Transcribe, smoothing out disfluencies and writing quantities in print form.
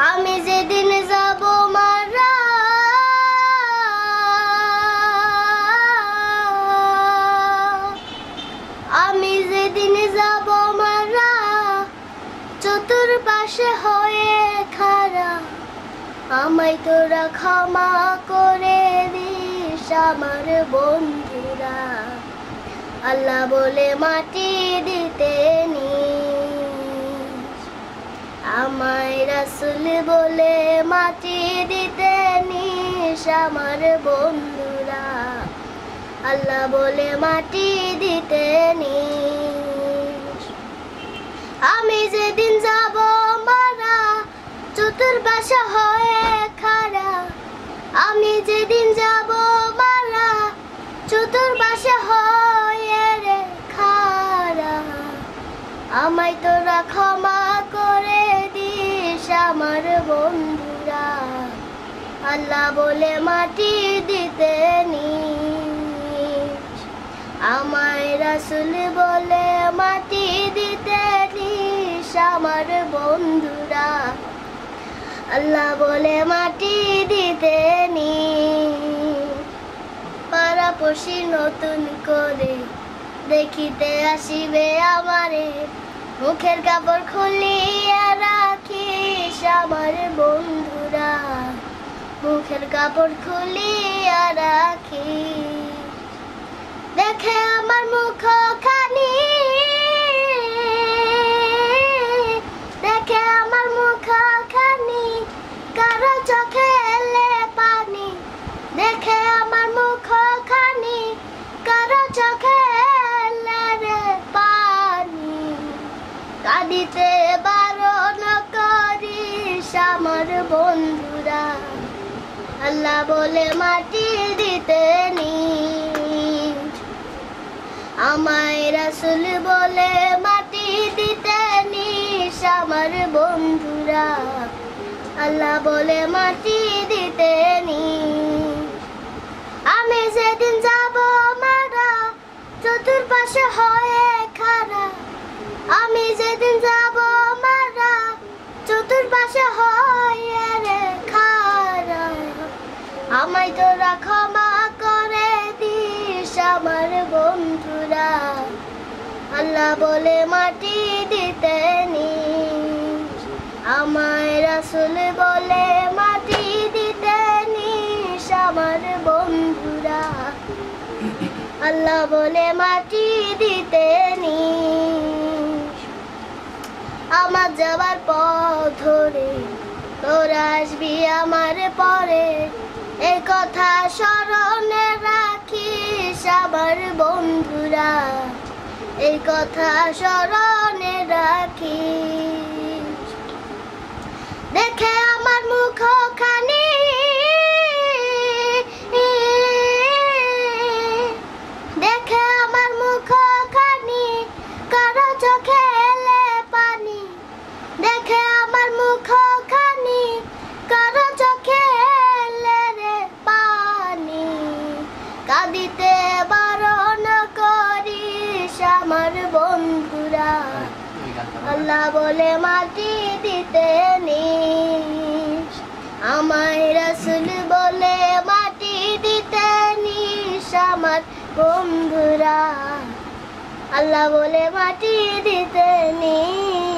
আমি যেদিন যাব মারা আমি যেদিন যাব মারা চতুর্পাশে হয়ে খাড়া আমায় তোরা ক্ষমা করে দিস আমার বন্ধুরা আল্লাহ বলে মাটি দিতে নিস আমায় রাসূল বলে মাটি দিতে নিস আমার বন্ধুরা আল্লাহ বলে মাটি দিতে নিস আমি যেদিন যাব মারা চতুর্পাশে হয়ে খাড়া আমি যেদিন যাব মারা চতুর্পাশে হয়ে রে খাড়া আমায় তোরা ক্ষমা করে দিস আমার বন্ধুরা আল্লাহ বলে মাটি দিতে নিস আমায় রাসূল বলে মাটি দিতে নিস আমার বন্ধুরা আল্লাহ বলে মাটি দিতে নিস পাড়াপড়শি নতুন করে দেখিতে আসিবে আমারে মুখের কাপড় খুলিয়া রাখিস আমার বন্ধুরা মুখের কাপড় খুলিয়া রাখিস দেখে আমার মুখখানি দেখে আমার মুখখানি কারো চোখে এলে পানি দেখে আমার মুখখানি কারো চোখে এলে রে পানি কাঁদিতে বারণ করিস আমার বন্ধুরা আল্লাহ বলে মাটি দিতে নিস আমায় রাসূল বলে মাটি দিতে নিস আমার বন্ধুরা আল্লাহ বলে মাটি দিতে নিস আমি যেদিন যাব মারা চতুর্পাশে হয়ে খাড়া আমি যেদিন যাব মারা চতুর্পাশে হয়ে রে খাড়া আমায় তোরা ক্ষমা করে দিস আমার বন্ধুরা আল্লাহ বলে মাটি দিতে নিস আমায় রাসূল বলে মাটি দিতে নিস আমার বন্ধুরা আল্লাহ বলে মাটি দিতে নিস আমার যাবার পথ ধরে তোরা আসবি আমার পরে এই কথা স্মরণে রাখিস আমার বন্ধুরা এই কথা স্মরণে রাখিস দেখে আমার মুখখানি দেখে আমার মুখখানি কারো চোখে এলে পানি দেখে আমার মুখখানি কারো চোখে এলে রে পানি কাঁদিতে বারণ করিস আমার বন্ধুরা আল্লাহ বলে মাটি দিতে নিস আমায় রাসূল বলে মাটি দিতে নিস আমার বন্ধুরা আল্লাহ বলে মাটি দিতে নিস।